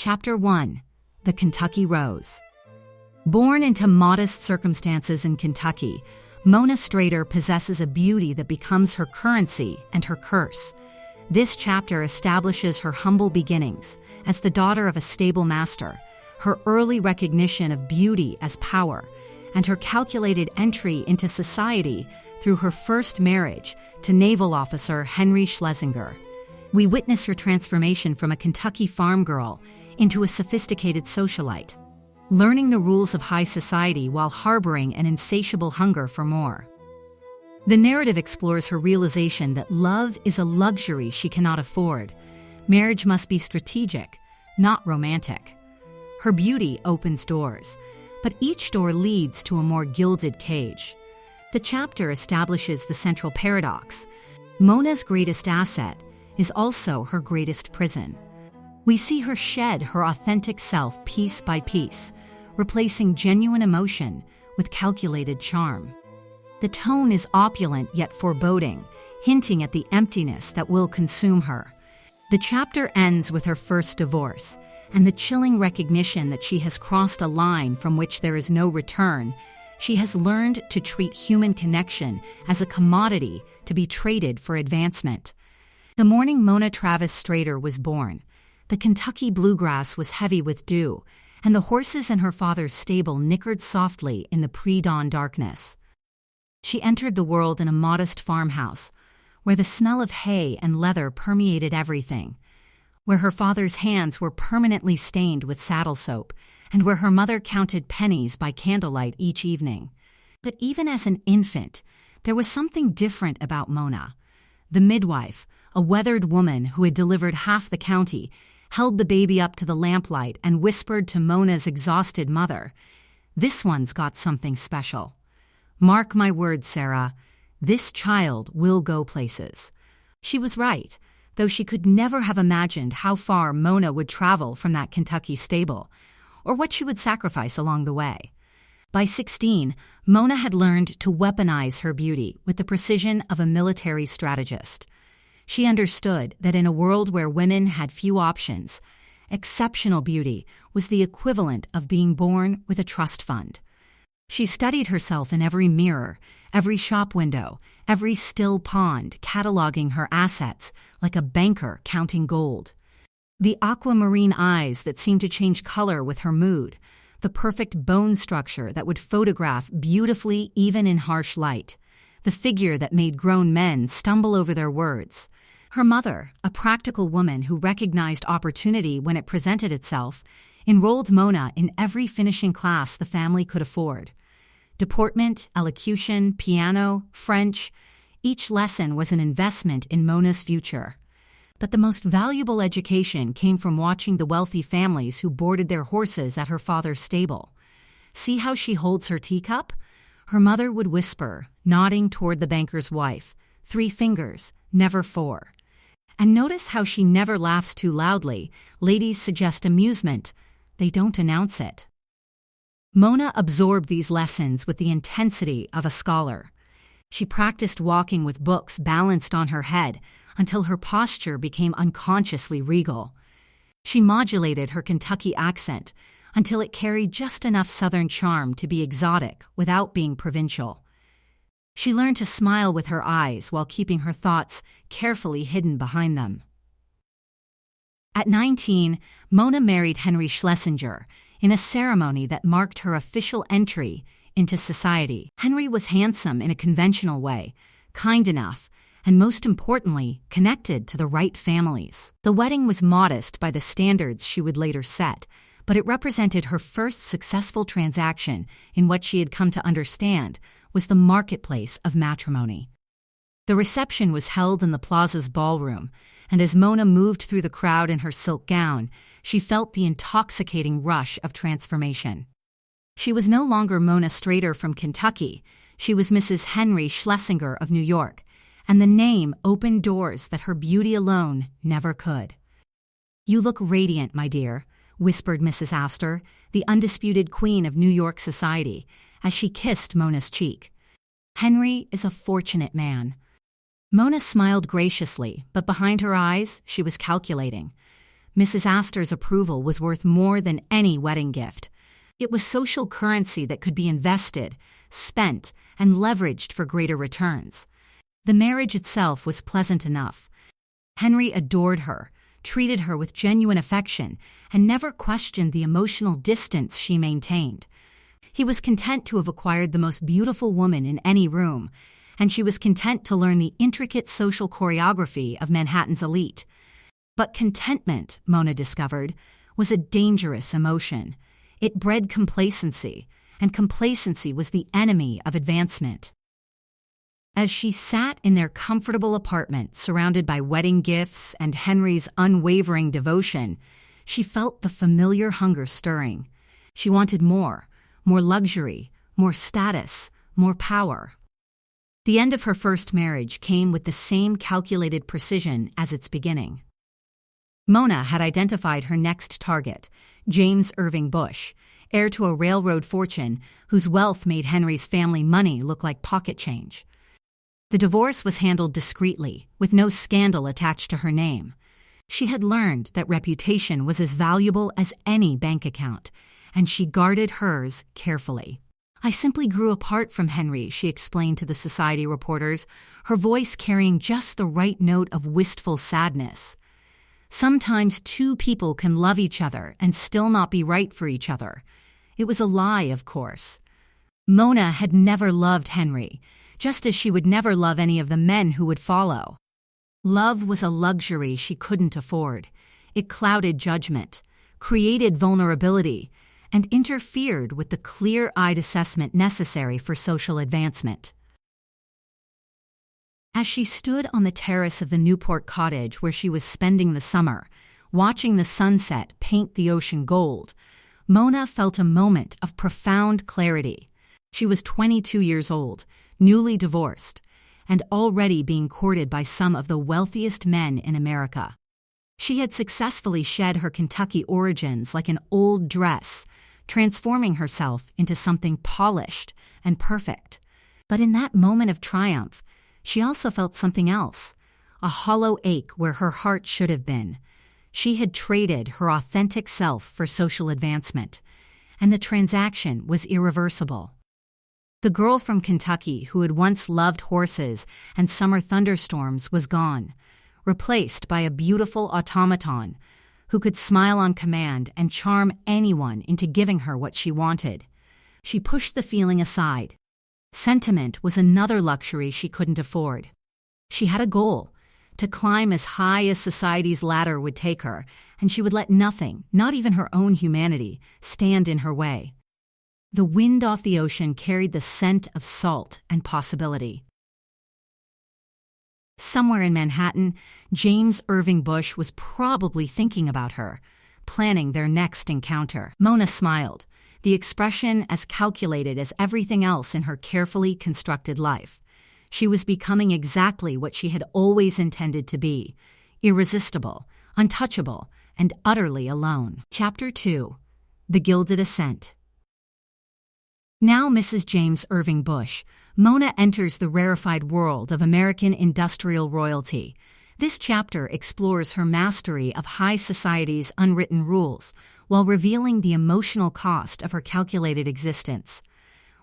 Chapter 1. The Kentucky Rose. Born into modest circumstances in Kentucky, Mona Strader possesses a beauty that becomes her currency and her curse. This chapter establishes her humble beginnings as the daughter of a stable master, her early recognition of beauty as power, and her calculated entry into society through her first marriage to naval officer Henry Schlesinger. We witness her transformation from a Kentucky farm girl into a sophisticated socialite, learning the rules of high society while harboring an insatiable hunger for more. The narrative explores her realization that love is a luxury she cannot afford. Marriage must be strategic, not romantic. Her beauty opens doors, but each door leads to a more gilded cage. The chapter establishes the central paradox. Mona's greatest asset is also her greatest prison. We see her shed her authentic self piece by piece, replacing genuine emotion with calculated charm. The tone is opulent yet foreboding, hinting at the emptiness that will consume her. The chapter ends with her first divorce, and the chilling recognition that she has crossed a line from which there is no return. She has learned to treat human connection as a commodity to be traded for advancement. The morning Mona Travis Strader was born, the Kentucky bluegrass was heavy with dew, and the horses in her father's stable nickered softly in the pre-dawn darkness. She entered the world in a modest farmhouse, where the smell of hay and leather permeated everything, where her father's hands were permanently stained with saddle soap, and where her mother counted pennies by candlelight each evening. But even as an infant, there was something different about Mona. The midwife, a weathered woman who had delivered half the county, held the baby up to the lamplight and whispered to Mona's exhausted mother, "This one's got something special. Mark my words, Sarah, this child will go places." She was right, though she could never have imagined how far Mona would travel from that Kentucky stable, or what she would sacrifice along the way. By 16, Mona had learned to weaponize her beauty with the precision of a military strategist. She understood that in a world where women had few options, exceptional beauty was the equivalent of being born with a trust fund. She studied herself in every mirror, every shop window, every still pond, cataloging her assets like a banker counting gold. The aquamarine eyes that seemed to change color with her mood, the perfect bone structure that would photograph beautifully even in harsh light, the figure that made grown men stumble over their words. Her mother, a practical woman who recognized opportunity when it presented itself, enrolled Mona in every finishing class the family could afford. Deportment, elocution, piano, French, each lesson was an investment in Mona's future. But the most valuable education came from watching the wealthy families who boarded their horses at her father's stable. "See how she holds her teacup?" Her mother would whisper, nodding toward the banker's wife, "3 fingers, never 4. And notice how she never laughs too loudly. Ladies suggest amusement. They don't announce it." Mona absorbed these lessons with the intensity of a scholar. She practiced walking with books balanced on her head until her posture became unconsciously regal. She modulated her Kentucky accent until it carried just enough Southern charm to be exotic without being provincial. She learned to smile with her eyes while keeping her thoughts carefully hidden behind them. At 19, Mona married Henry Schlesinger in a ceremony that marked her official entry into society. Henry was handsome in a conventional way, kind enough, and most importantly, connected to the right families. The wedding was modest by the standards she would later set, but it represented her first successful transaction in what she had come to understand was the marketplace of matrimony. The reception was held in the plaza's ballroom, and as Mona moved through the crowd in her silk gown, she felt the intoxicating rush of transformation. She was no longer Mona Strader from Kentucky. She was Mrs. Henry Schlesinger of New York, and the name opened doors that her beauty alone never could. "You look radiant, my dear," whispered Mrs. Astor, the undisputed queen of New York society, as she kissed Mona's cheek. "Henry is a fortunate man." Mona smiled graciously, but behind her eyes, she was calculating. Mrs. Astor's approval was worth more than any wedding gift. It was social currency that could be invested, spent, and leveraged for greater returns. The marriage itself was pleasant enough. Henry adored her, treated her with genuine affection, and never questioned the emotional distance she maintained. He was content to have acquired the most beautiful woman in any room, and she was content to learn the intricate social choreography of Manhattan's elite. But contentment, Mona discovered, was a dangerous emotion. It bred complacency, and complacency was the enemy of advancement. As she sat in their comfortable apartment surrounded by wedding gifts and Henry's unwavering devotion, she felt the familiar hunger stirring. She wanted more luxury, more status, more power. The end of her first marriage came with the same calculated precision as its beginning. Mona had identified her next target, James Irving Bush, heir to a railroad fortune whose wealth made Henry's family money look like pocket change. The divorce was handled discreetly, with no scandal attached to her name. She had learned that reputation was as valuable as any bank account, and she guarded hers carefully. "I simply grew apart from Henry," she explained to the Society reporters, her voice carrying just the right note of wistful sadness. Sometimes two people can love each other and still not be right for each other. It was a lie, of course. Mona had never loved Henry, just as she would never love any of the men who would follow. Love was a luxury she couldn't afford. It clouded judgment, created vulnerability, and interfered with the clear-eyed assessment necessary for social advancement. As she stood on the terrace of the Newport cottage where she was spending the summer, watching the sunset paint the ocean gold, Mona felt a moment of profound clarity. She was 22 years old, newly divorced, and already being courted by some of the wealthiest men in America. She had successfully shed her Kentucky origins like an old dress, transforming herself into something polished and perfect. But in that moment of triumph, she also felt something else, a hollow ache where her heart should have been. She had traded her authentic self for social advancement, and the transaction was irreversible. The girl from Kentucky who had once loved horses and summer thunderstorms was gone, replaced by a beautiful automaton who could smile on command and charm anyone into giving her what she wanted. She pushed the feeling aside. Sentiment was another luxury she couldn't afford. She had a goal, to climb as high as society's ladder would take her, and she would let nothing, not even her own humanity, stand in her way. The wind off the ocean carried the scent of salt and possibility. Somewhere in Manhattan, James Irving Bush was probably thinking about her, planning their next encounter. Mona smiled, the expression as calculated as everything else in her carefully constructed life. She was becoming exactly what she had always intended to be, irresistible, untouchable, and utterly alone. Chapter 2. The Gilded Ascent. Now Mrs. James Irving Bush, Mona enters the rarefied world of American industrial royalty. This chapter explores her mastery of high society's unwritten rules, while revealing the emotional cost of her calculated existence.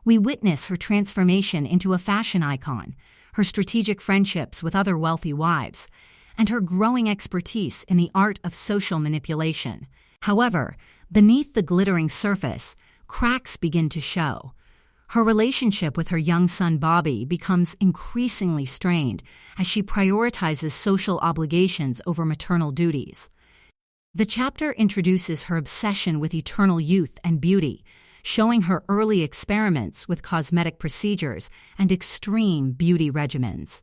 We witness her transformation into a fashion icon, her strategic friendships with other wealthy wives, and her growing expertise in the art of social manipulation. However, beneath the glittering surface, cracks begin to show. Her relationship with her young son Bobby becomes increasingly strained as she prioritizes social obligations over maternal duties. The chapter introduces her obsession with eternal youth and beauty, showing her early experiments with cosmetic procedures and extreme beauty regimens.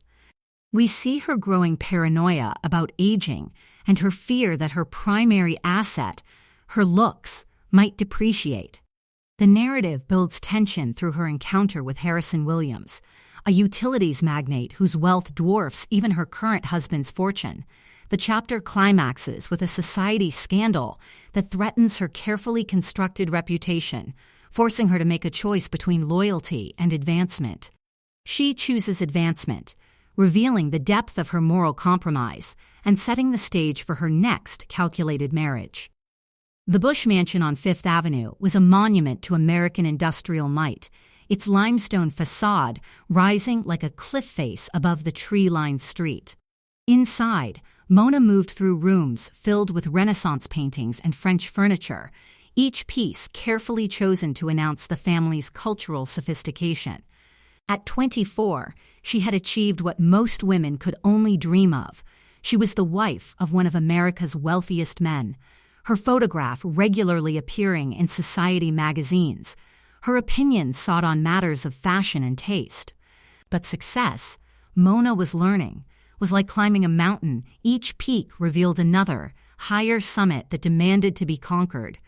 We see her growing paranoia about aging and her fear that her primary asset, her looks, might depreciate. The narrative builds tension through her encounter with Harrison Williams, a utilities magnate whose wealth dwarfs even her current husband's fortune. The chapter climaxes with a society scandal that threatens her carefully constructed reputation, forcing her to make a choice between loyalty and advancement. She chooses advancement, revealing the depth of her moral compromise and setting the stage for her next calculated marriage. The Bush Mansion on Fifth Avenue was a monument to American industrial might, its limestone facade rising like a cliff face above the tree-lined street. Inside, Mona moved through rooms filled with Renaissance paintings and French furniture, each piece carefully chosen to announce the family's cultural sophistication. At 24, she had achieved what most women could only dream of. She was the wife of one of America's wealthiest men, her photograph regularly appearing in society magazines, her opinions sought on matters of fashion and taste. But success, Mona was learning, was like climbing a mountain. Each peak revealed another, higher summit that demanded to be conquered.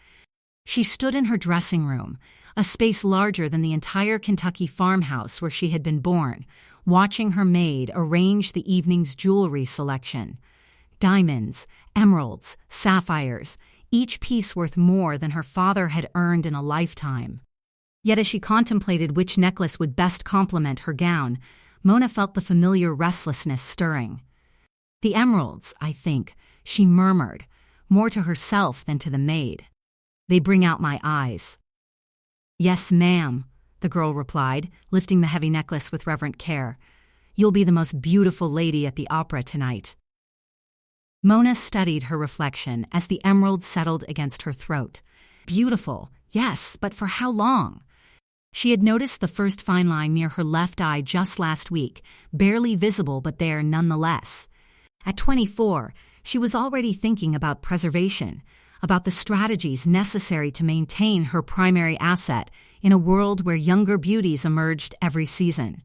She stood in her dressing room, a space larger than the entire Kentucky farmhouse where she had been born, watching her maid arrange the evening's jewelry selection. Diamonds, emeralds, sapphires, each piece worth more than her father had earned in a lifetime. Yet as she contemplated which necklace would best complement her gown, Mona felt the familiar restlessness stirring. "The emeralds, I think," she murmured, more to herself than to the maid. "They bring out my eyes." "Yes, ma'am," the girl replied, lifting the heavy necklace with reverent care. "You'll be the most beautiful lady at the opera tonight." Mona studied her reflection as the emerald settled against her throat. Beautiful, yes, but for how long? She had noticed the first fine line near her left eye just last week, barely visible but there nonetheless. At 24, she was already thinking about preservation, about the strategies necessary to maintain her primary asset in a world where younger beauties emerged every season.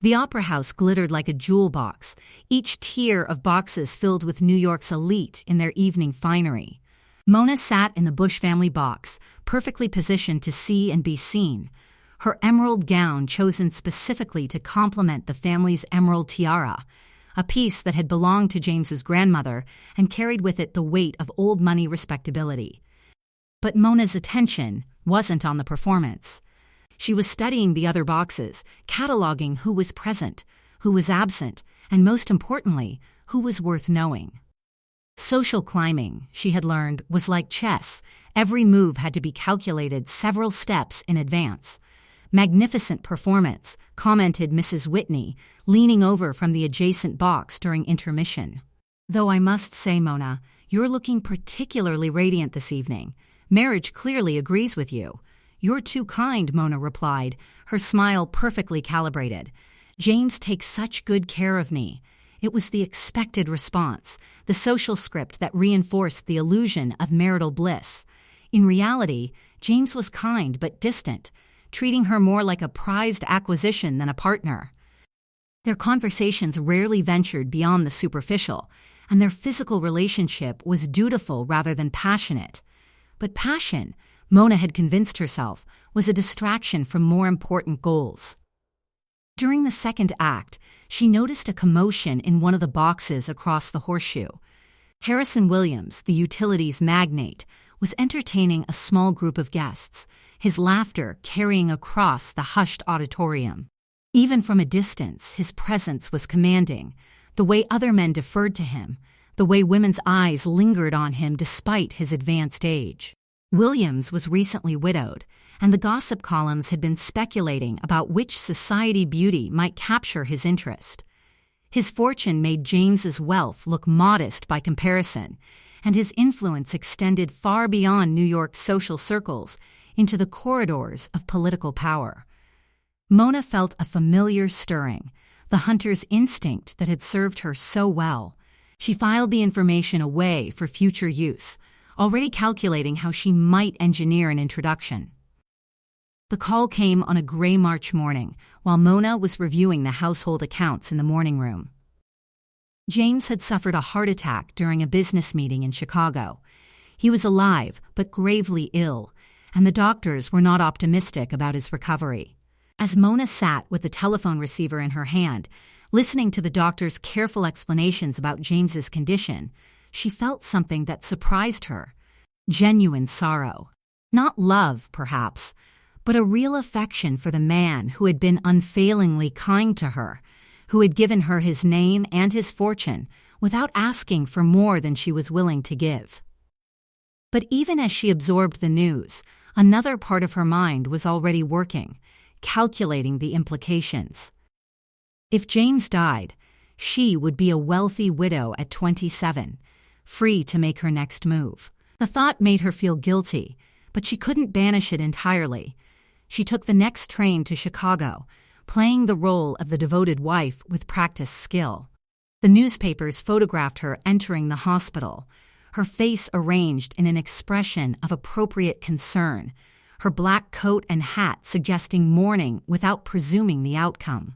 The opera house glittered like a jewel box, each tier of boxes filled with New York's elite in their evening finery. Mona sat in the Bush family box, perfectly positioned to see and be seen, her emerald gown chosen specifically to complement the family's emerald tiara, a piece that had belonged to James's grandmother and carried with it the weight of old money respectability. But Mona's attention wasn't on the performance. She was studying the other boxes, cataloging who was present, who was absent, and most importantly, who was worth knowing. Social climbing, she had learned, was like chess. Every move had to be calculated several steps in advance. "Magnificent performance," commented Mrs. Whitney, leaning over from the adjacent box during intermission. "Though I must say, Mona, you're looking particularly radiant this evening. Marriage clearly agrees with you." "You're too kind," Mona replied, her smile perfectly calibrated. "James takes such good care of me." It was the expected response, the social script that reinforced the illusion of marital bliss. In reality, James was kind but distant, treating her more like a prized acquisition than a partner. Their conversations rarely ventured beyond the superficial, and their physical relationship was dutiful rather than passionate. But passion, Mona had convinced herself, was a distraction from more important goals. During the second act, she noticed a commotion in one of the boxes across the horseshoe. Harrison Williams, the utilities magnate, was entertaining a small group of guests, his laughter carrying across the hushed auditorium. Even from a distance, his presence was commanding, the way other men deferred to him, the way women's eyes lingered on him despite his advanced age. Williams was recently widowed, and the gossip columns had been speculating about which society beauty might capture his interest. His fortune made James's wealth look modest by comparison, and his influence extended far beyond New York's social circles into the corridors of political power. Mona felt a familiar stirring, the hunter's instinct that had served her so well. She filed the information away for future use, already calculating how she might engineer an introduction. The call came on a gray March morning while Mona was reviewing the household accounts in the morning room. James had suffered a heart attack during a business meeting in Chicago. He was alive but gravely ill, and the doctors were not optimistic about his recovery. As Mona sat with the telephone receiver in her hand, listening to the doctor's careful explanations about James's condition, she felt something that surprised her. Genuine sorrow. Not love, perhaps, but a real affection for the man who had been unfailingly kind to her, who had given her his name and his fortune without asking for more than she was willing to give. But even as she absorbed the news, another part of her mind was already working, calculating the implications. If James died, she would be a wealthy widow at 27, free to make her next move. The thought made her feel guilty, but she couldn't banish it entirely. She took the next train to Chicago, playing the role of the devoted wife with practiced skill. The newspapers photographed her entering the hospital, her face arranged in an expression of appropriate concern, her black coat and hat suggesting mourning without presuming the outcome.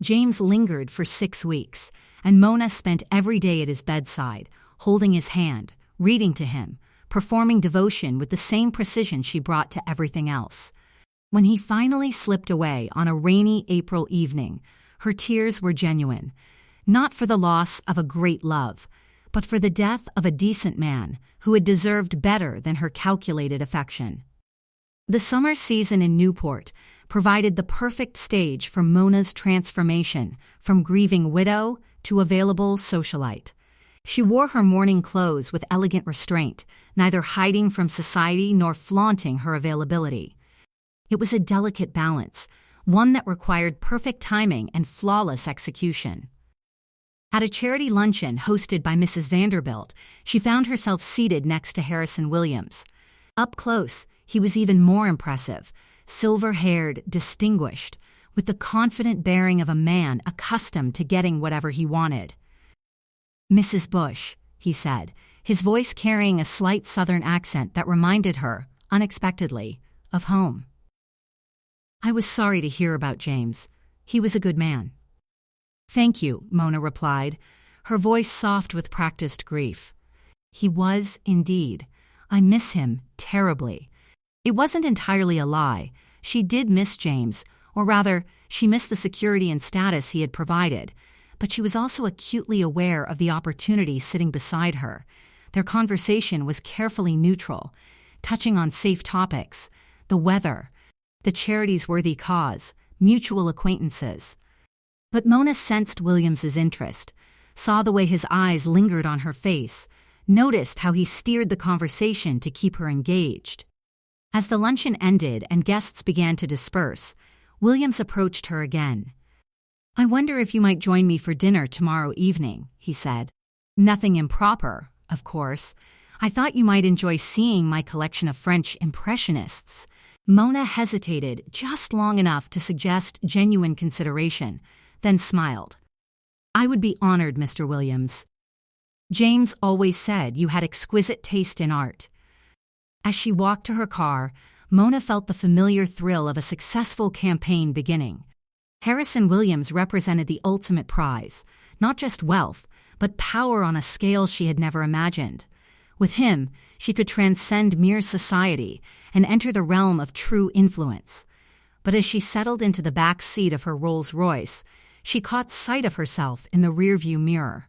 James lingered for 6 weeks, and Mona spent every day at his bedside, holding his hand, reading to him, performing devotion with the same precision she brought to everything else. When he finally slipped away on a rainy April evening, her tears were genuine, not for the loss of a great love, but for the death of a decent man who had deserved better than her calculated affection. The summer season in Newport provided the perfect stage for Mona's transformation from grieving widow to available socialite. She wore her mourning clothes with elegant restraint, neither hiding from society nor flaunting her availability. It was a delicate balance, one that required perfect timing and flawless execution. At a charity luncheon hosted by Mrs. Vanderbilt, she found herself seated next to Harrison Williams. Up close, he was even more impressive, silver-haired, distinguished, with the confident bearing of a man accustomed to getting whatever he wanted. "Mrs. Bush," he said, his voice carrying a slight Southern accent that reminded her, unexpectedly, of home. "I was sorry to hear about James. He was a good man." "Thank you," Mona replied, her voice soft with practiced grief. "He was, indeed. I miss him terribly." It wasn't entirely a lie. She did miss James, or rather, she missed the security and status he had provided, but she was also acutely aware of the opportunity sitting beside her. Their conversation was carefully neutral, touching on safe topics, the weather, the charity's worthy cause, mutual acquaintances. But Mona sensed Williams's interest, saw the way his eyes lingered on her face, noticed how he steered the conversation to keep her engaged. As the luncheon ended and guests began to disperse, Williams approached her again. "I wonder if you might join me for dinner tomorrow evening," he said. "Nothing improper, of course. I thought you might enjoy seeing my collection of French impressionists." Mona hesitated just long enough to suggest genuine consideration, then smiled. "I would be honored, Mr. Williams. James always said you had exquisite taste in art." As she walked to her car, Mona felt the familiar thrill of a successful campaign beginning. Harrison Williams represented the ultimate prize, not just wealth, but power on a scale she had never imagined. With him, she could transcend mere society and enter the realm of true influence. But as she settled into the back seat of her Rolls-Royce, she caught sight of herself in the rearview mirror.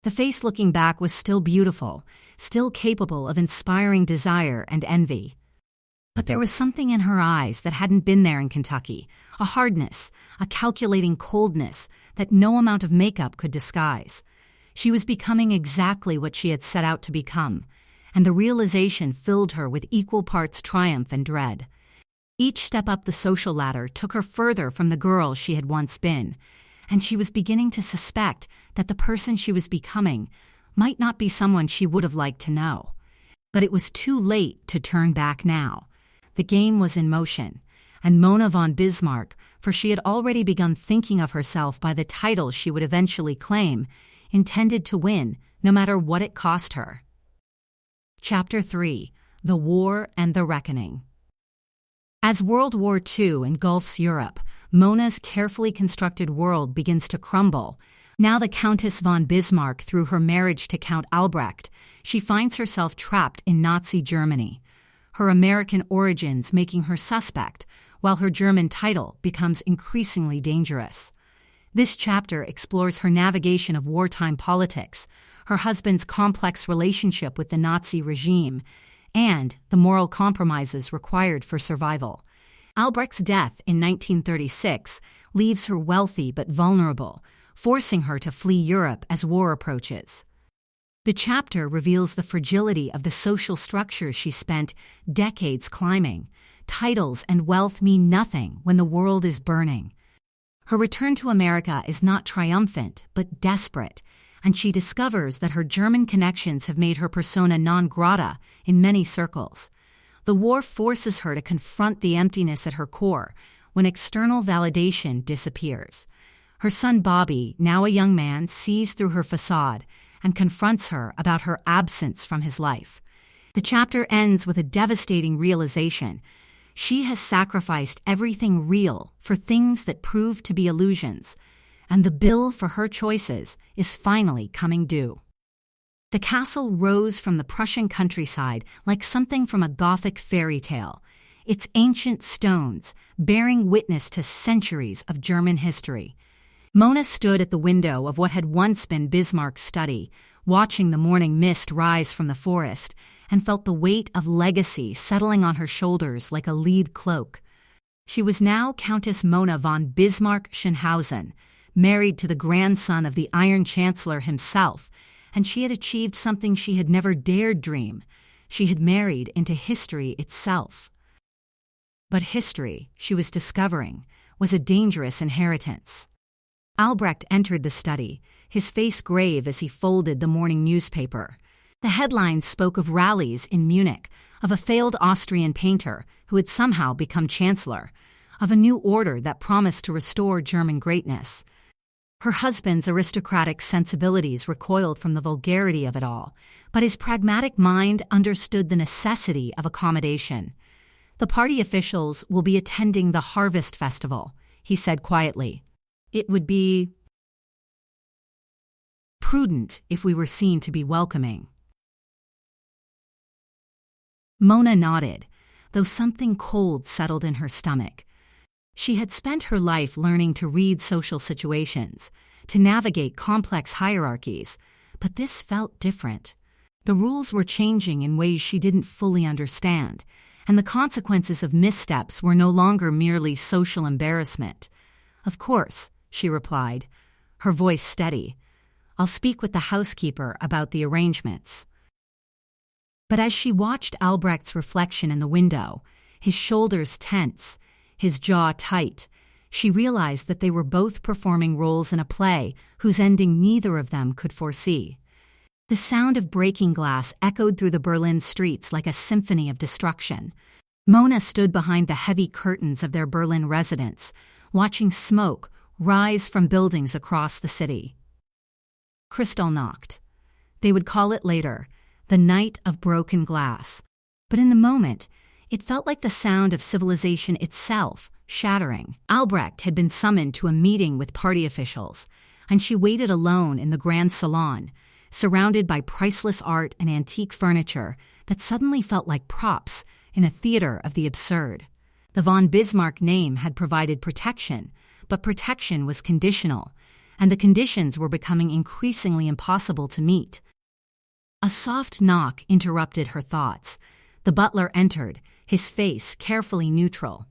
The face looking back was still beautiful, still capable of inspiring desire and envy. But there was something in her eyes that hadn't been there in Kentucky, a hardness, a calculating coldness that no amount of makeup could disguise. She was becoming exactly what she had set out to become, and the realization filled her with equal parts triumph and dread. Each step up the social ladder took her further from the girl she had once been, and she was beginning to suspect that the person she was becoming might not be someone she would have liked to know. But it was too late to turn back now. The game was in motion, and Mona von Bismarck, for she had already begun thinking of herself by the title she would eventually claim, intended to win, no matter what it cost her. Chapter 3: The War and the Reckoning. As World War II engulfs Europe, Mona's carefully constructed world begins to crumble. Now the Countess von Bismarck, through her marriage to Count Albrecht, she finds herself trapped in Nazi Germany, her American origins making her suspect, while her German title becomes increasingly dangerous. This chapter explores her navigation of wartime politics, her husband's complex relationship with the Nazi regime, and the moral compromises required for survival. Albrecht's death in 1936 leaves her wealthy but vulnerable, forcing her to flee Europe as war approaches. The chapter reveals the fragility of the social structure she spent decades climbing. Titles and wealth mean nothing when the world is burning. Her return to America is not triumphant, but desperate, and she discovers that her German connections have made her persona non grata in many circles. The war forces her to confront the emptiness at her core when external validation disappears. Her son Bobby, now a young man, sees through her facade and confronts her about her absence from his life. The chapter ends with a devastating realization. She has sacrificed everything real for things that prove to be illusions, and the bill for her choices is finally coming due. The castle rose from the Prussian countryside like something from a Gothic fairy tale, its ancient stones bearing witness to centuries of German history. Mona stood at the window of what had once been Bismarck's study, watching the morning mist rise from the forest, and felt the weight of legacy settling on her shoulders like a lead cloak. She was now Countess Mona von Bismarck-Schönhausen, married to the grandson of the Iron Chancellor himself, and she had achieved something she had never dared dream. She had married into history itself. But history, she was discovering, was a dangerous inheritance. Albrecht entered the study, his face grave as he folded the morning newspaper. The headlines spoke of rallies in Munich, of a failed Austrian painter who had somehow become chancellor, of a new order that promised to restore German greatness. Her husband's aristocratic sensibilities recoiled from the vulgarity of it all, but his pragmatic mind understood the necessity of accommodation. "The party officials will be attending the Harvest Festival," he said quietly. "It would be prudent if we were seen to be welcoming." Mona nodded, though something cold settled in her stomach. She had spent her life learning to read social situations, to navigate complex hierarchies, but this felt different. The rules were changing in ways she didn't fully understand, and the consequences of missteps were no longer merely social embarrassment. "Of course," she replied, her voice steady. "I'll speak with the housekeeper about the arrangements." But as she watched Albrecht's reflection in the window, his shoulders tense, his jaw tight, she realized that they were both performing roles in a play whose ending neither of them could foresee. The sound of breaking glass echoed through the Berlin streets like a symphony of destruction. Mona stood behind the heavy curtains of their Berlin residence, watching smoke rise from buildings across the city. Crystal knocked. They would call it later, the night of broken glass. But in the moment, it felt like the sound of civilization itself shattering. Albrecht had been summoned to a meeting with party officials, and she waited alone in the grand salon, surrounded by priceless art and antique furniture that suddenly felt like props in a theater of the absurd. The von Bismarck name had provided protection, but protection was conditional, and the conditions were becoming increasingly impossible to meet. A soft knock interrupted her thoughts. The butler entered, his face carefully neutral.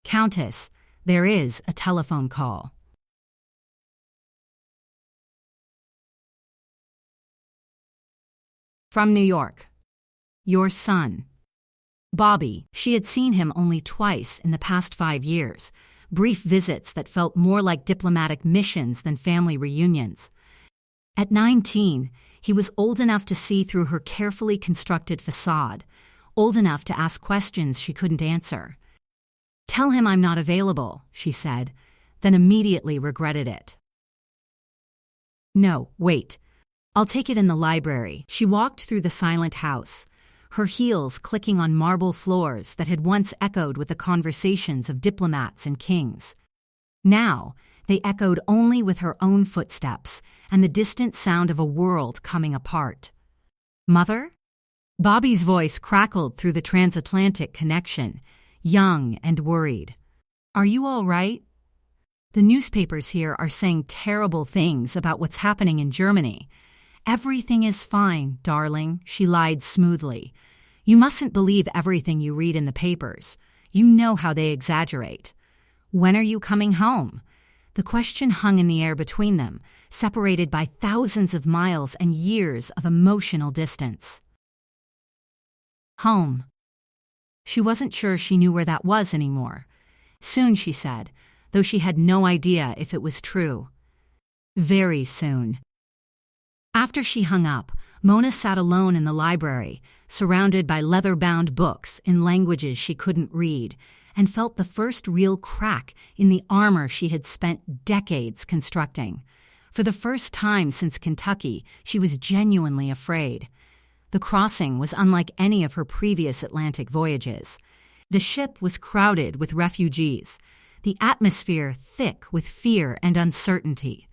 "Countess, there is a telephone call." "From New York. Your son." Bobby, she had seen him only twice in the past 5 years, brief visits that felt more like diplomatic missions than family reunions. At 19, he was old enough to see through her carefully constructed facade, old enough to ask questions she couldn't answer. "Tell him I'm not available," she said, then immediately regretted it. "No, wait. I'll take it in the library." She walked through the silent house, her heels clicking on marble floors that had once echoed with the conversations of diplomats and kings. Now, they echoed only with her own footsteps and the distant sound of a world coming apart. "Mother?" Bobby's voice crackled through the transatlantic connection, young and worried. "Are you all right? The newspapers here are saying terrible things about what's happening in Germany." "Everything is fine, darling," she lied smoothly. "You mustn't believe everything you read in the papers. You know how they exaggerate." "When are you coming home?" The question hung in the air between them, separated by thousands of miles and years of emotional distance. Home. She wasn't sure she knew where that was anymore. Soon, she said, though she had no idea if it was true. Very soon. After she hung up, Mona sat alone in the library, surrounded by leather-bound books in languages she couldn't read, and felt the first real crack in the armor she had spent decades constructing. For the first time since Kentucky, she was genuinely afraid. The crossing was unlike any of her previous Atlantic voyages. The ship was crowded with refugees, the atmosphere thick with fear and uncertainty.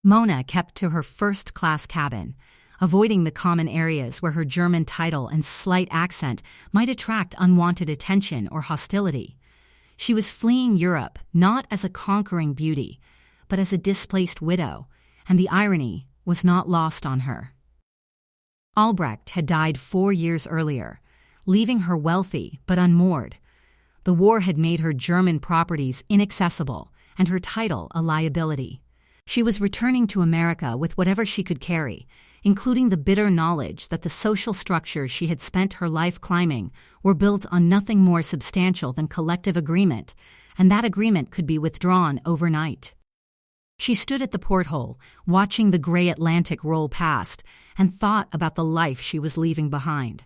Mona kept to her first-class cabin, avoiding the common areas where her German title and slight accent might attract unwanted attention or hostility. She was fleeing Europe not as a conquering beauty, but as a displaced widow, and the irony was not lost on her. Albrecht had died 4 years earlier, leaving her wealthy but unmoored. The war had made her German properties inaccessible and her title a liability. She was returning to America with whatever she could carry, including the bitter knowledge that the social structures she had spent her life climbing were built on nothing more substantial than collective agreement, and that agreement could be withdrawn overnight. She stood at the porthole, watching the gray Atlantic roll past, and thought about the life she was leaving behind.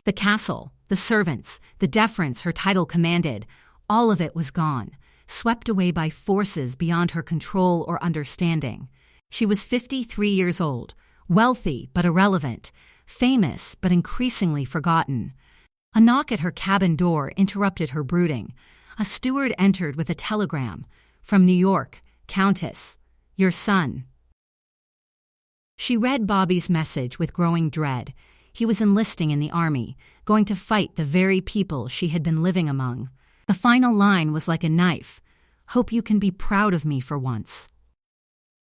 The castle, the servants, the deference her title commanded, all of it was gone, swept away by forces beyond her control or understanding. She was 53 years old, wealthy but irrelevant, famous but increasingly forgotten. A knock at her cabin door interrupted her brooding. A steward entered with a telegram. From New York, Countess, your son. She read Bobby's message with growing dread. He was enlisting in the army, going to fight the very people she had been living among. The final line was like a knife. Hope you can be proud of me for once.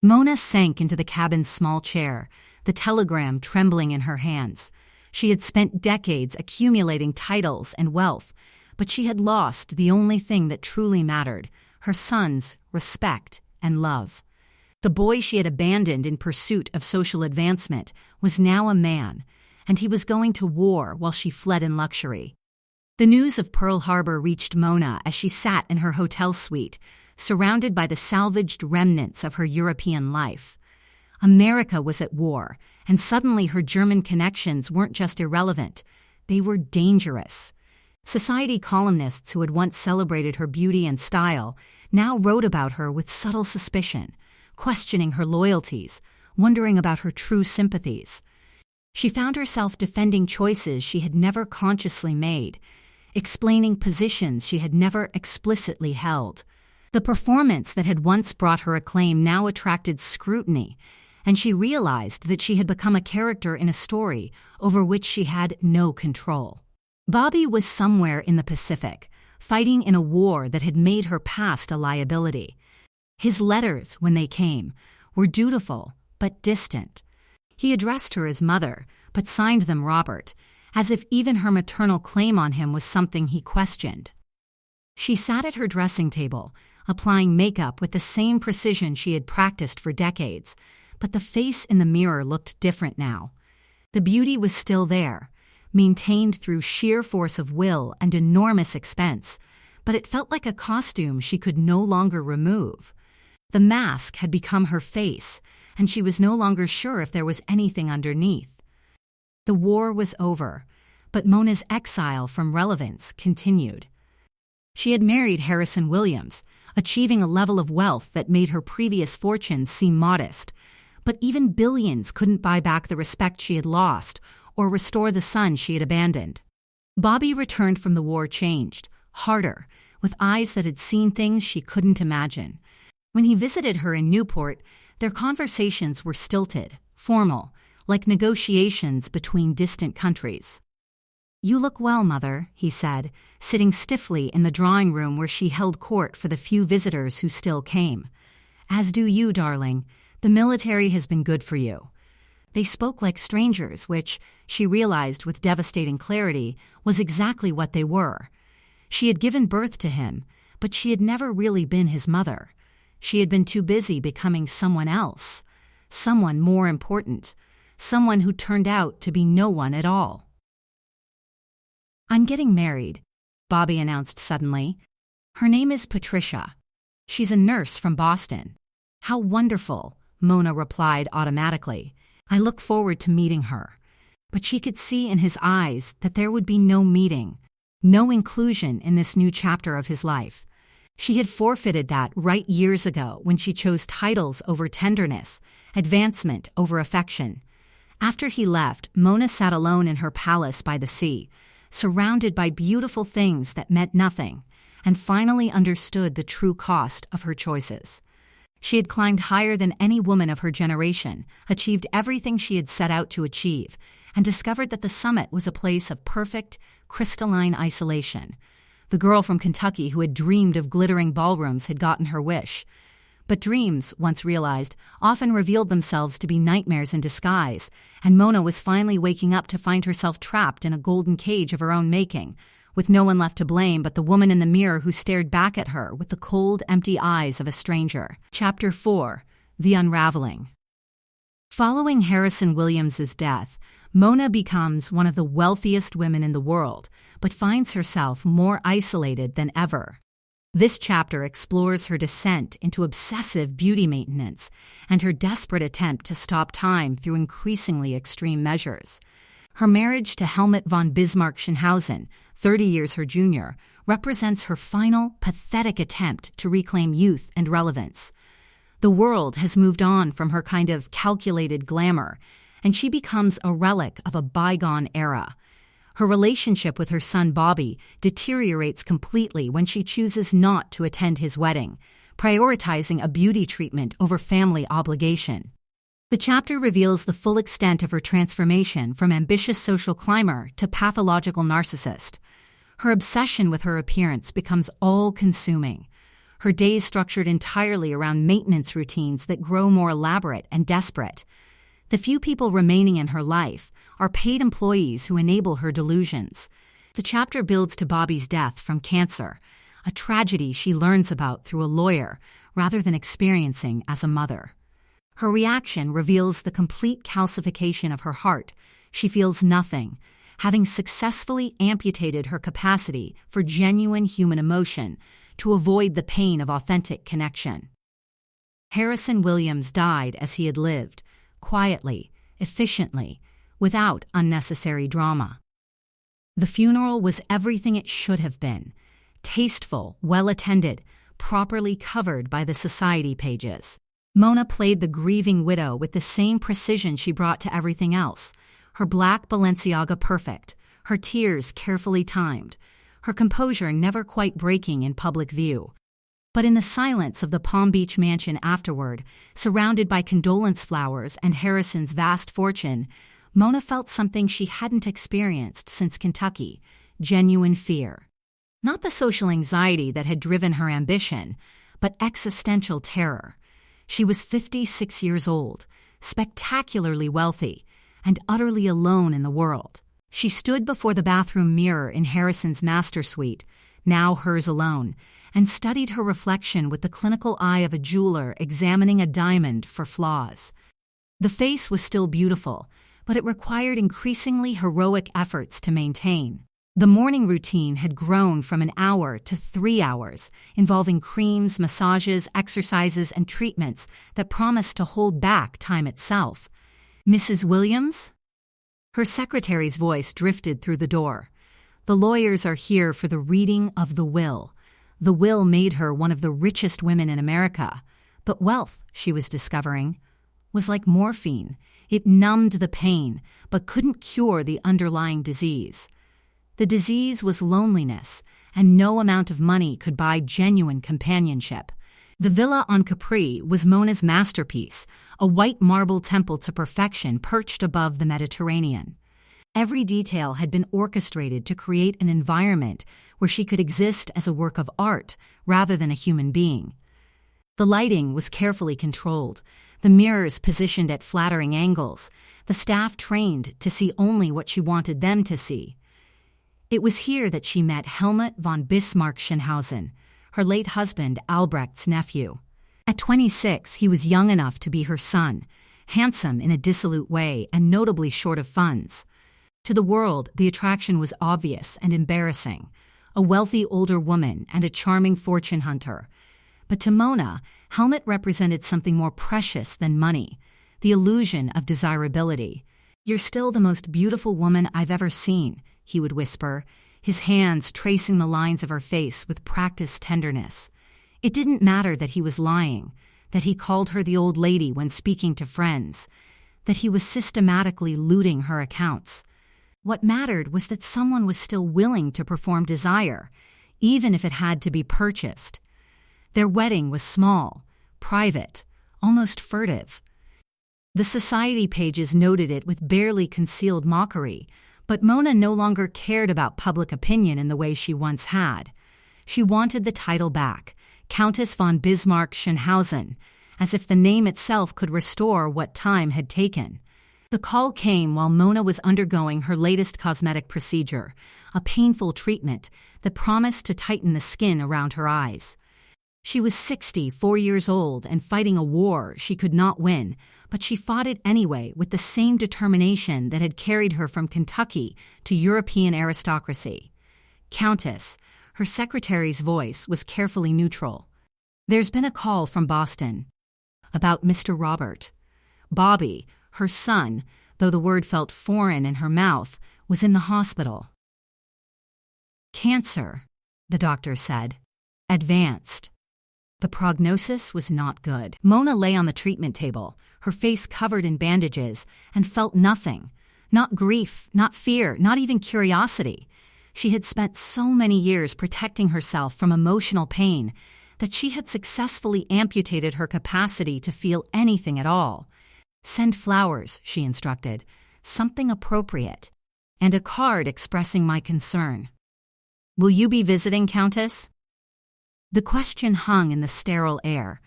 Mona sank into the cabin's small chair, the telegram trembling in her hands. She had spent decades accumulating titles and wealth, but she had lost the only thing that truly mattered, her son's respect and love. The boy she had abandoned in pursuit of social advancement was now a man, and he was going to war while she fled in luxury. The news of Pearl Harbor reached Mona as she sat in her hotel suite, surrounded by the salvaged remnants of her European life. America was at war, and suddenly her German connections weren't just irrelevant, they were dangerous. Society columnists who had once celebrated her beauty and style now wrote about her with subtle suspicion, questioning her loyalties, wondering about her true sympathies. She found herself defending choices she had never consciously made, explaining positions she had never explicitly held. The performance that had once brought her acclaim now attracted scrutiny, and she realized that she had become a character in a story over which she had no control. Bobby was somewhere in the Pacific, fighting in a war that had made her past a liability. His letters, when they came, were dutiful but distant. He addressed her as mother, but signed them Robert, as if even her maternal claim on him was something he questioned. She sat at her dressing table, applying makeup with the same precision she had practiced for decades, but the face in the mirror looked different now. The beauty was still there, maintained through sheer force of will and enormous expense, but it felt like a costume she could no longer remove. The mask had become her face, and she was no longer sure if there was anything underneath. The war was over, but Mona's exile from relevance continued. She had married Harrison Williams, achieving a level of wealth that made her previous fortunes seem modest, but even billions couldn't buy back the respect she had lost or restore the son she had abandoned. Bobby returned from the war changed, harder, with eyes that had seen things she couldn't imagine. When he visited her in Newport, their conversations were stilted, formal, like negotiations between distant countries. "You look well, Mother," he said, sitting stiffly in the drawing room where she held court for the few visitors who still came. "As do you, darling. The military has been good for you." They spoke like strangers, which, she realized with devastating clarity, was exactly what they were. She had given birth to him, but she had never really been his mother. She had been too busy becoming someone else, someone more important, someone who turned out to be no one at all. "I'm getting married," Bobby announced suddenly. "Her name is Patricia. She's a nurse from Boston." "How wonderful," Mona replied automatically. "I look forward to meeting her." But she could see in his eyes that there would be no meeting, no inclusion in this new chapter of his life. She had forfeited that right years ago when she chose titles over tenderness, advancement over affection. After he left, Mona sat alone in her palace by the sea, surrounded by beautiful things that meant nothing, and finally understood the true cost of her choices. She had climbed higher than any woman of her generation, achieved everything she had set out to achieve, and discovered that the summit was a place of perfect, crystalline isolation. The girl from Kentucky who had dreamed of glittering ballrooms had gotten her wish. But dreams, once realized, often revealed themselves to be nightmares in disguise, and Mona was finally waking up to find herself trapped in a golden cage of her own making, with no one left to blame but the woman in the mirror who stared back at her with the cold, empty eyes of a stranger. Chapter 4: The Unraveling. Following Harrison Williams's death, Mona becomes one of the wealthiest women in the world, but finds herself more isolated than ever. This chapter explores her descent into obsessive beauty maintenance and her desperate attempt to stop time through increasingly extreme measures. Her marriage to Helmut von Bismarck Schönhausen, 30 years her junior, represents her final, pathetic attempt to reclaim youth and relevance. The world has moved on from her kind of calculated glamour, and she becomes a relic of a bygone era. Her relationship with her son Bobby deteriorates completely when she chooses not to attend his wedding, prioritizing a beauty treatment over family obligation. The chapter reveals the full extent of her transformation from ambitious social climber to pathological narcissist. Her obsession with her appearance becomes all-consuming. Her days structured entirely around maintenance routines that grow more elaborate and desperate. The few people remaining in her life are paid employees who enable her delusions. The chapter builds to Bobby's death from cancer, a tragedy she learns about through a lawyer rather than experiencing as a mother. Her reaction reveals the complete calcification of her heart. She feels nothing, having successfully amputated her capacity for genuine human emotion to avoid the pain of authentic connection. Harrison Williams died as he had lived, quietly, efficiently, without unnecessary drama. The funeral was everything it should have been: tasteful, well-attended, properly covered by the society pages. Mona played the grieving widow with the same precision she brought to everything else, her black Balenciaga perfect, her tears carefully timed, her composure never quite breaking in public view. But in the silence of the Palm Beach mansion afterward, surrounded by condolence flowers and Harrison's vast fortune, Mona felt something she hadn't experienced since Kentucky: genuine fear. Not the social anxiety that had driven her ambition, but existential terror. She was 56 years old, spectacularly wealthy, and utterly alone in the world. She stood before the bathroom mirror in Harrison's master suite, now hers alone, and studied her reflection with the clinical eye of a jeweler examining a diamond for flaws. The face was still beautiful, but it required increasingly heroic efforts to maintain. The morning routine had grown from an hour to 3 hours, involving creams, massages, exercises, and treatments that promised to hold back time itself. "Mrs. Williams?" Her secretary's voice drifted through the door. "The lawyers are here for the reading of the will. The will made her one of the richest women in America. But wealth," she was discovering, was like morphine. It numbed the pain, but couldn't cure the underlying disease. The disease was loneliness, and no amount of money could buy genuine companionship. The villa on Capri was Mona's masterpiece, a white marble temple to perfection perched above the Mediterranean. Every detail had been orchestrated to create an environment where she could exist as a work of art rather than a human being. The lighting was carefully controlled, the mirrors positioned at flattering angles, the staff trained to see only what she wanted them to see. It was here that she met Helmut von Bismarck Schönhausen, her late husband Albrecht's nephew. At 26, he was young enough to be her son, handsome in a dissolute way and notably short of funds. To the world, the attraction was obvious and embarrassing, a wealthy older woman and a charming fortune hunter. But to Mona, Helmut represented something more precious than money, the illusion of desirability. "You're still the most beautiful woman I've ever seen," he would whisper, his hands tracing the lines of her face with practiced tenderness. It didn't matter that he was lying, that he called her the old lady when speaking to friends, that he was systematically looting her accounts. What mattered was that someone was still willing to perform desire, even if it had to be purchased. Their wedding was small, private, almost furtive. The society pages noted it with barely concealed mockery, but Mona no longer cared about public opinion in the way she once had. She wanted the title back, Countess von Bismarck Schönhausen, as if the name itself could restore what time had taken. The call came while Mona was undergoing her latest cosmetic procedure, a painful treatment that promised to tighten the skin around her eyes. She was 64 years old and fighting a war she could not win, but she fought it anyway with the same determination that had carried her from Kentucky to European aristocracy. "Countess," her secretary's voice was carefully neutral. "There's been a call from Boston. About Mr. Robert. Bobby, her son, though the word felt foreign in her mouth, was in the hospital." "Cancer," the doctor said. "Advanced." The prognosis was not good. Mona lay on the treatment table, her face covered in bandages, and felt nothing. Not grief, not fear, not even curiosity. She had spent so many years protecting herself from emotional pain that she had successfully amputated her capacity to feel anything at all. "Send flowers," she instructed, "something appropriate, and a card expressing my concern." "Will you be visiting, Countess?" The question hung in the sterile air.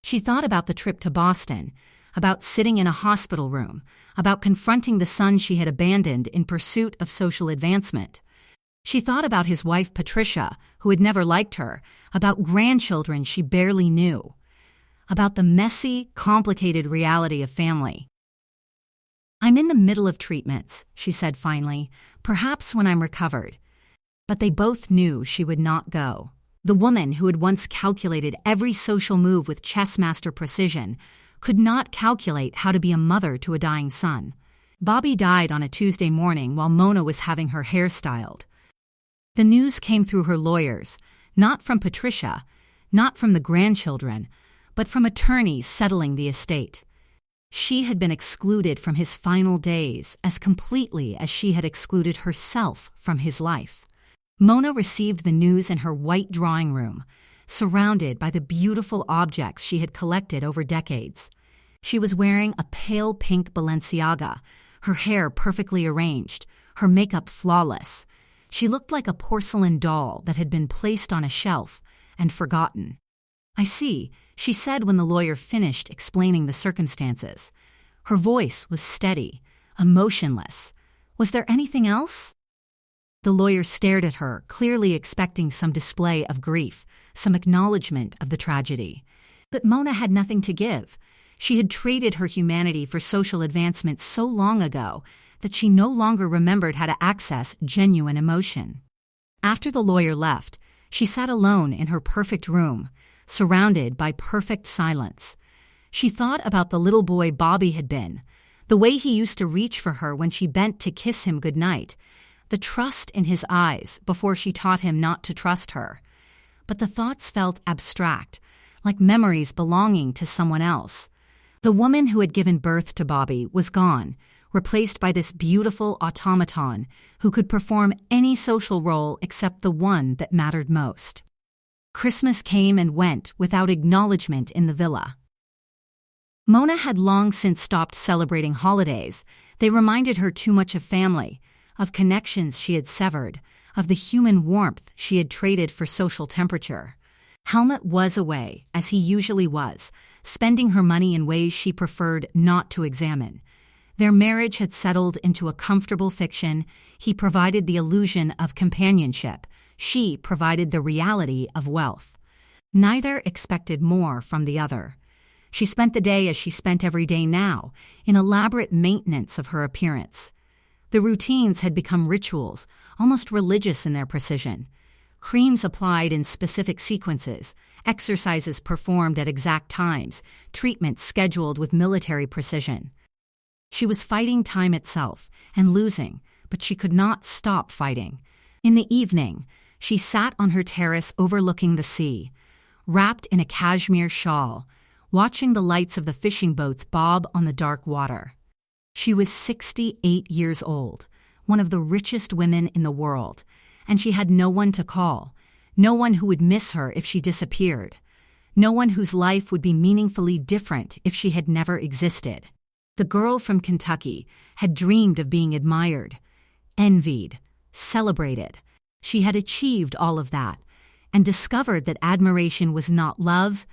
She thought about the trip to Boston, about sitting in a hospital room, about confronting the son she had abandoned in pursuit of social advancement. She thought about his wife Patricia, who had never liked her, about grandchildren she barely knew, about the messy, complicated reality of family. "I'm in the middle of treatments," she said finally, "perhaps when I'm recovered." But they both knew she would not go. The woman who had once calculated every social move with chessmaster precision could not calculate how to be a mother to a dying son. Bobby died on a Tuesday morning while Mona was having her hair styled. The news came through her lawyers, not from Patricia, not from the grandchildren, but from attorneys settling the estate. She had been excluded from his final days as completely as she had excluded herself from his life. Mona received the news in her white drawing room, surrounded by the beautiful objects she had collected over decades. She was wearing a pale pink Balenciaga, her hair perfectly arranged, her makeup flawless. She looked like a porcelain doll that had been placed on a shelf and forgotten. "I see," she said when the lawyer finished explaining the circumstances. Her voice was steady, emotionless. "Was there anything else?" The lawyer stared at her, clearly expecting some display of grief, some acknowledgement of the tragedy. But Mona had nothing to give. She had traded her humanity for social advancement so long ago that she no longer remembered how to access genuine emotion. After the lawyer left, she sat alone in her perfect room, surrounded by perfect silence. She thought about the little boy Bobby had been, the way he used to reach for her when she bent to kiss him goodnight, the trust in his eyes before she taught him not to trust her. But the thoughts felt abstract, like memories belonging to someone else. The woman who had given birth to Bobby was gone, replaced by this beautiful automaton who could perform any social role except the one that mattered most. Christmas came and went without acknowledgement in the villa. Mona had long since stopped celebrating holidays. They reminded her too much of family, of connections she had severed, of the human warmth she had traded for social temperature. Helmut was away, as he usually was, spending her money in ways she preferred not to examine. Their marriage had settled into a comfortable fiction. He provided the illusion of companionship. She provided the reality of wealth. Neither expected more from the other. She spent the day as she spent every day now, in elaborate maintenance of her appearance. The routines had become rituals, almost religious in their precision. Creams applied in specific sequences, exercises performed at exact times, treatments scheduled with military precision. She was fighting time itself, and losing, but she could not stop fighting. In the evening, she sat on her terrace overlooking the sea, wrapped in a cashmere shawl, watching the lights of the fishing boats bob on the dark water. She was 68 years old, one of the richest women in the world, and she had no one to call, no one who would miss her if she disappeared, no one whose life would be meaningfully different if she had never existed. The girl from Kentucky had dreamed of being admired, envied, celebrated. She had achieved all of that, and discovered that admiration was not love,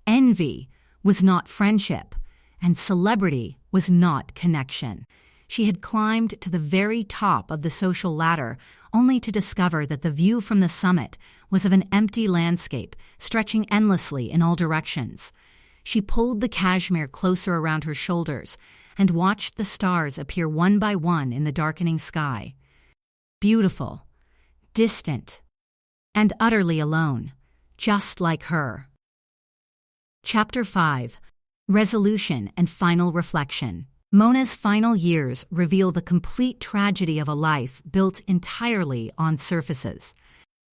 envy was not friendship, and celebrity was not connection. She had climbed to the very top of the social ladder only to discover that the view from the summit was of an empty landscape stretching endlessly in all directions. She pulled the cashmere closer around her shoulders and watched the stars appear one by one in the darkening sky. Beautiful, distant, and utterly alone, just like her. Chapter 5. Resolution and Final Reflection. Mona's final years reveal the complete tragedy of a life built entirely on surfaces.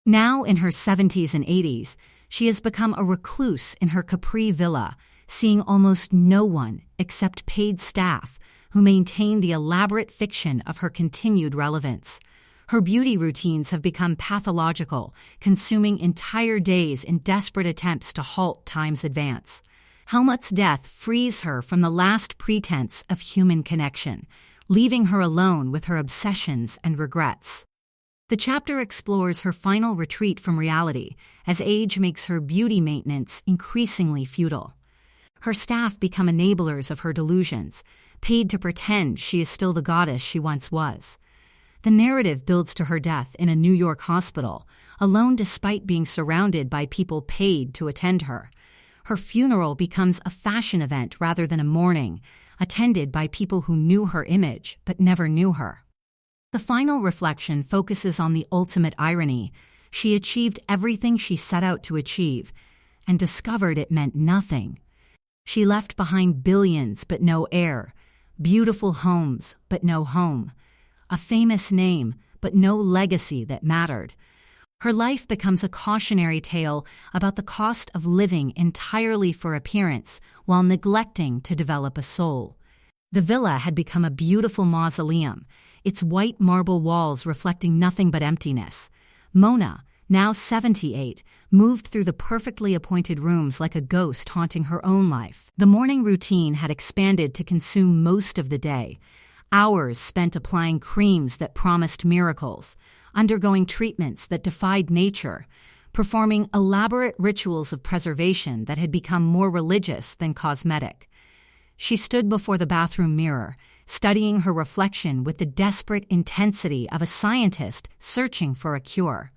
Now in her 70s and 80s, she has become a recluse in her Capri villa, seeing almost no one except paid staff who maintain the elaborate fiction of her continued relevance. Her beauty routines have become pathological, consuming entire days in desperate attempts to halt time's advance. Helmut's death frees her from the last pretense of human connection, leaving her alone with her obsessions and regrets. The chapter explores her final retreat from reality as age makes her beauty maintenance increasingly futile. Her staff become enablers of her delusions, paid to pretend she is still the goddess she once was. The narrative builds to her death in a New York hospital, alone despite being surrounded by people paid to attend her. Her funeral becomes a fashion event rather than a mourning, attended by people who knew her image but never knew her. The final reflection focuses on the ultimate irony. She achieved everything she set out to achieve, and discovered it meant nothing. She left behind billions but no heir, beautiful homes but no home, a famous name but no legacy that mattered. Her life becomes a cautionary tale about the cost of living entirely for appearance while neglecting to develop a soul. The villa had become a beautiful mausoleum, its white marble walls reflecting nothing but emptiness. Mona, now 78, moved through the perfectly appointed rooms like a ghost haunting her own life. The morning routine had expanded to consume most of the day, hours spent applying creams that promised miracles, undergoing treatments that defied nature, performing elaborate rituals of preservation that had become more religious than cosmetic. She stood before the bathroom mirror, studying her reflection with the desperate intensity of a scientist searching for a cure.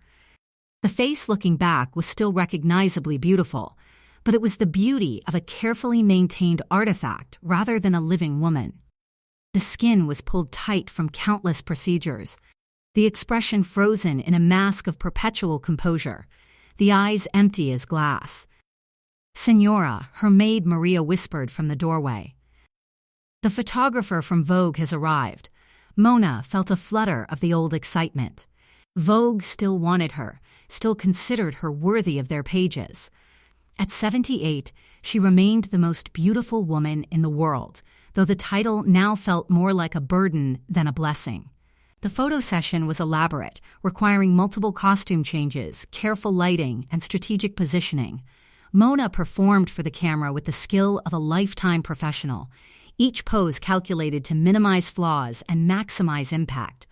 The face looking back was still recognizably beautiful, but it was the beauty of a carefully maintained artifact rather than a living woman. The skin was pulled tight from countless procedures, the expression frozen in a mask of perpetual composure, the eyes empty as glass. "Senora," her maid Maria whispered from the doorway. "The photographer from Vogue has arrived." Mona felt a flutter of the old excitement. Vogue still wanted her, still considered her worthy of their pages. At 78, she remained the most beautiful woman in the world, though the title now felt more like a burden than a blessing. The photo session was elaborate, requiring multiple costume changes, careful lighting, and strategic positioning. Mona performed for the camera with the skill of a lifetime professional, each pose calculated to minimize flaws and maximize impact.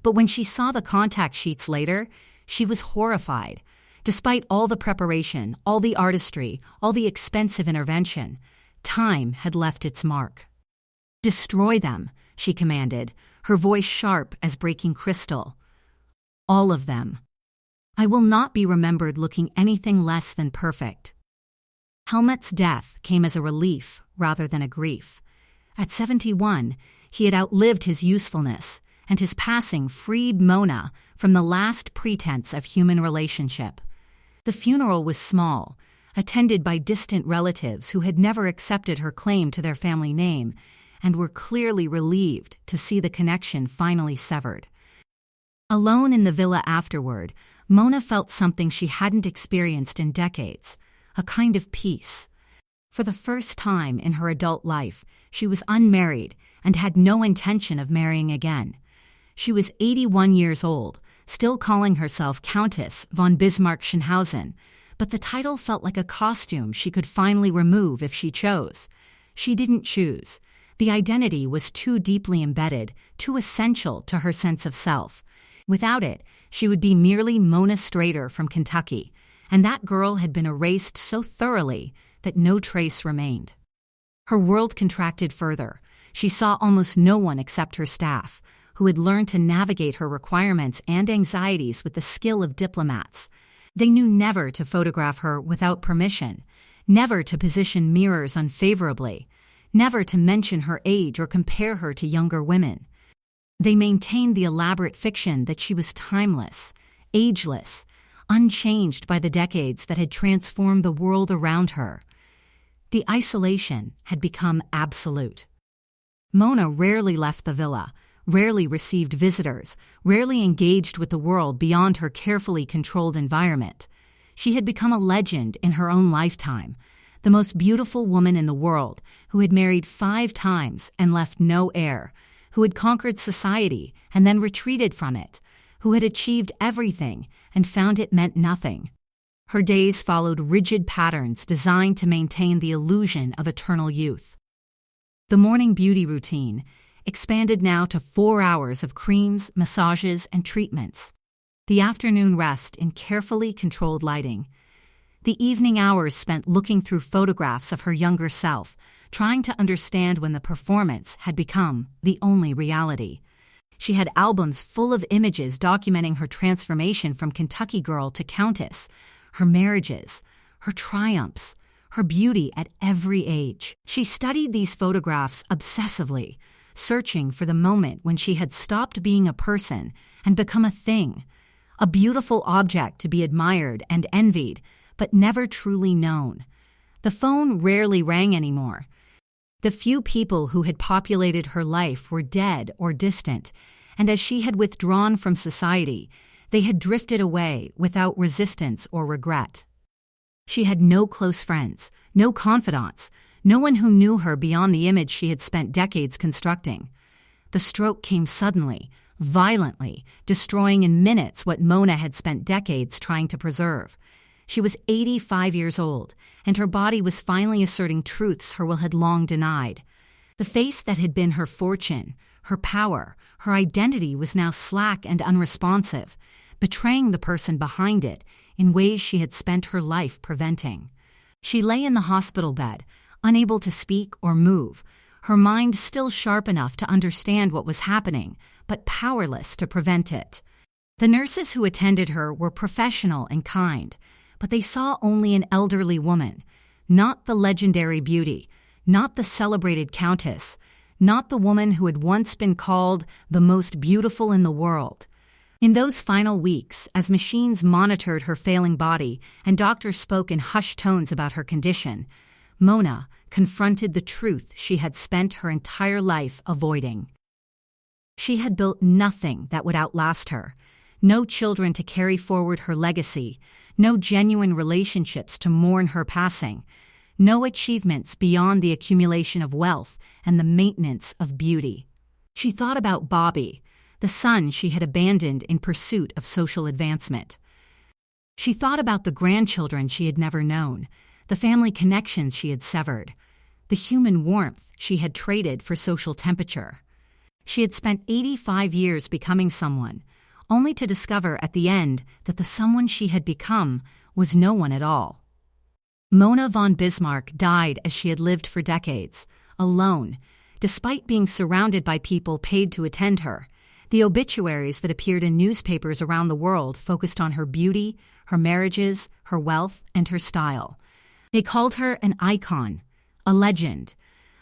But when she saw the contact sheets later, she was horrified. Despite all the preparation, all the artistry, all the expensive intervention, time had left its mark. "Destroy them," she commanded, her voice sharp as breaking crystal. "All of them." I will not be remembered looking anything less than perfect. Helmut's death came as a relief rather than a grief. At 71, he had outlived his usefulness, and his passing freed Mona from the last pretense of human relationship. The funeral was small, attended by distant relatives who had never accepted her claim to their family name and were clearly relieved to see the connection finally severed. Alone in the villa afterward, Mona felt something she hadn't experienced in decades, a kind of peace. For the first time in her adult life, she was unmarried and had no intention of marrying again. She was 81 years old, still calling herself Countess von Bismarck-Schönhausen, but the title felt like a costume she could finally remove if she chose. She didn't choose. The identity was too deeply embedded, too essential to her sense of self. Without it, she would be merely Mona Strader from Kentucky, and that girl had been erased so thoroughly that no trace remained. Her world contracted further. She saw almost no one except her staff, who had learned to navigate her requirements and anxieties with the skill of diplomats. They knew never to photograph her without permission, never to position mirrors unfavorably, never to mention her age or compare her to younger women. They maintained the elaborate fiction that she was timeless, ageless, unchanged by the decades that had transformed the world around her. The isolation had become absolute. Mona rarely left the villa, rarely received visitors, rarely engaged with the world beyond her carefully controlled environment. She had become a legend in her own lifetime, the most beautiful woman in the world, who had married 5 times and left no heir, who had conquered society and then retreated from it, who had achieved everything and found it meant nothing. Her days followed rigid patterns designed to maintain the illusion of eternal youth. The morning beauty routine expanded now to 4 hours of creams, massages, and treatments. The afternoon rest in carefully controlled lighting. The evening hours spent looking through photographs of her younger self, trying to understand when the performance had become the only reality. She had albums full of images documenting her transformation from Kentucky girl to countess, her marriages, her triumphs, her beauty at every age. She studied these photographs obsessively, searching for the moment when she had stopped being a person and become a thing, a beautiful object to be admired and envied, but never truly known. The phone rarely rang anymore. The few people who had populated her life were dead or distant, and as she had withdrawn from society, they had drifted away without resistance or regret. She had no close friends, no confidants, no one who knew her beyond the image she had spent decades constructing. The stroke came suddenly, violently, destroying in minutes what Mona had spent decades trying to preserve. She was 85 years old, and her body was finally asserting truths her will had long denied. The face that had been her fortune, her power, her identity was now slack and unresponsive, betraying the person behind it in ways she had spent her life preventing. She lay in the hospital bed, unable to speak or move, her mind still sharp enough to understand what was happening, but powerless to prevent it. The nurses who attended her were professional and kind, but they saw only an elderly woman, not the legendary beauty, not the celebrated countess, not the woman who had once been called the most beautiful in the world. In those final weeks, as machines monitored her failing body and doctors spoke in hushed tones about her condition, Mona confronted the truth she had spent her entire life avoiding. She had built nothing that would outlast her, no children to carry forward her legacy, no genuine relationships to mourn her passing, no achievements beyond the accumulation of wealth and the maintenance of beauty. She thought about Bobby, the son she had abandoned in pursuit of social advancement. She thought about the grandchildren she had never known, the family connections she had severed, the human warmth she had traded for social temperature. She had spent 85 years becoming someone, only to discover at the end that the someone she had become was no one at all. Mona von Bismarck died as she had lived for decades, alone, despite being surrounded by people paid to attend her, The obituaries that appeared in newspapers around the world focused on her beauty, her marriages, her wealth, and her style. They called her an icon, a legend,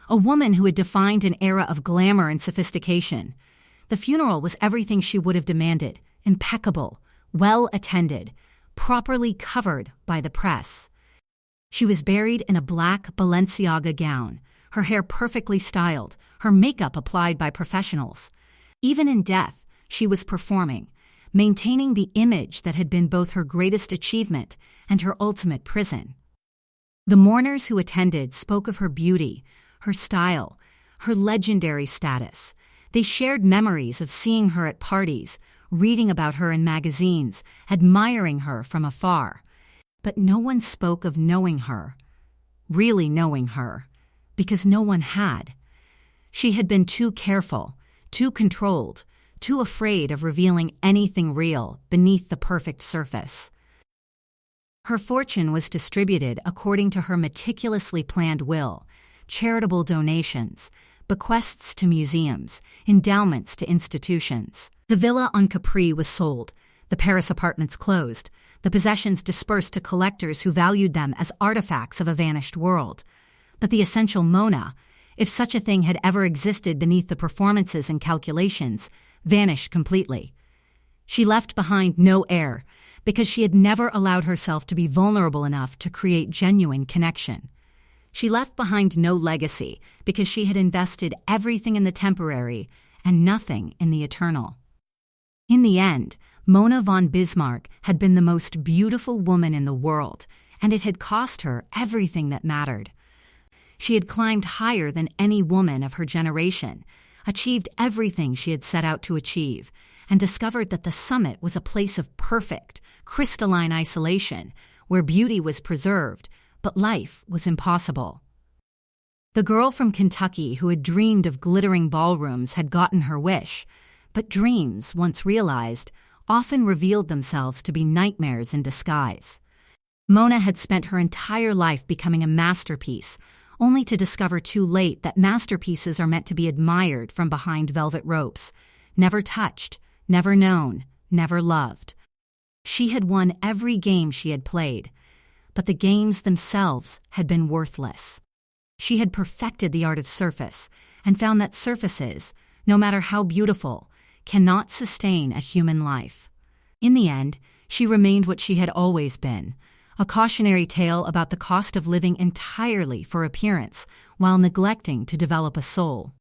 a woman who had defined an era of glamour and sophistication. The funeral was everything she would have demanded: impeccable, well-attended, properly covered by the press. She was buried in a black Balenciaga gown, her hair perfectly styled, her makeup applied by professionals. Even in death, she was performing, maintaining the image that had been both her greatest achievement and her ultimate prison. The mourners who attended spoke of her beauty, her style, her legendary status. They shared memories of seeing her at parties, reading about her in magazines, admiring her from afar. But no one spoke of knowing her, really knowing her, because no one had. She had been too careful, too controlled, too afraid of revealing anything real beneath the perfect surface. Her fortune was distributed according to her meticulously planned will: charitable donations, bequests to museums, endowments to institutions. The villa on Capri was sold, the Paris apartments closed, the possessions dispersed to collectors who valued them as artifacts of a vanished world. But the essential Mona, if such a thing had ever existed beneath the performances and calculations, vanished completely. She left behind no heir, because she had never allowed herself to be vulnerable enough to create genuine connection. She left behind no legacy, because she had invested everything in the temporary and nothing in the eternal. In the end, Mona von Bismarck had been the most beautiful woman in the world, and it had cost her everything that mattered. She had climbed higher than any woman of her generation, achieved everything she had set out to achieve, and discovered that the summit was a place of perfect, crystalline isolation, where beauty was preserved, but life was impossible. The girl from Kentucky who had dreamed of glittering ballrooms had gotten her wish, but dreams, once realized, often revealed themselves to be nightmares in disguise. Mona had spent her entire life becoming a masterpiece, only to discover too late that masterpieces are meant to be admired from behind velvet ropes, never touched, never known, never loved. She had won every game she had played, but the games themselves had been worthless. She had perfected the art of surface and found that surfaces, no matter how beautiful, cannot sustain a human life. In the end, she remained what she had always been, a cautionary tale about the cost of living entirely for appearance while neglecting to develop a soul.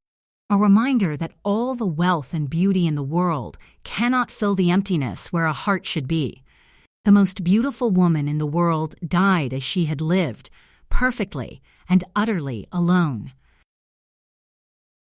A reminder that all the wealth and beauty in the world cannot fill the emptiness where a heart should be. The most beautiful woman in the world died as she had lived, perfectly and utterly alone.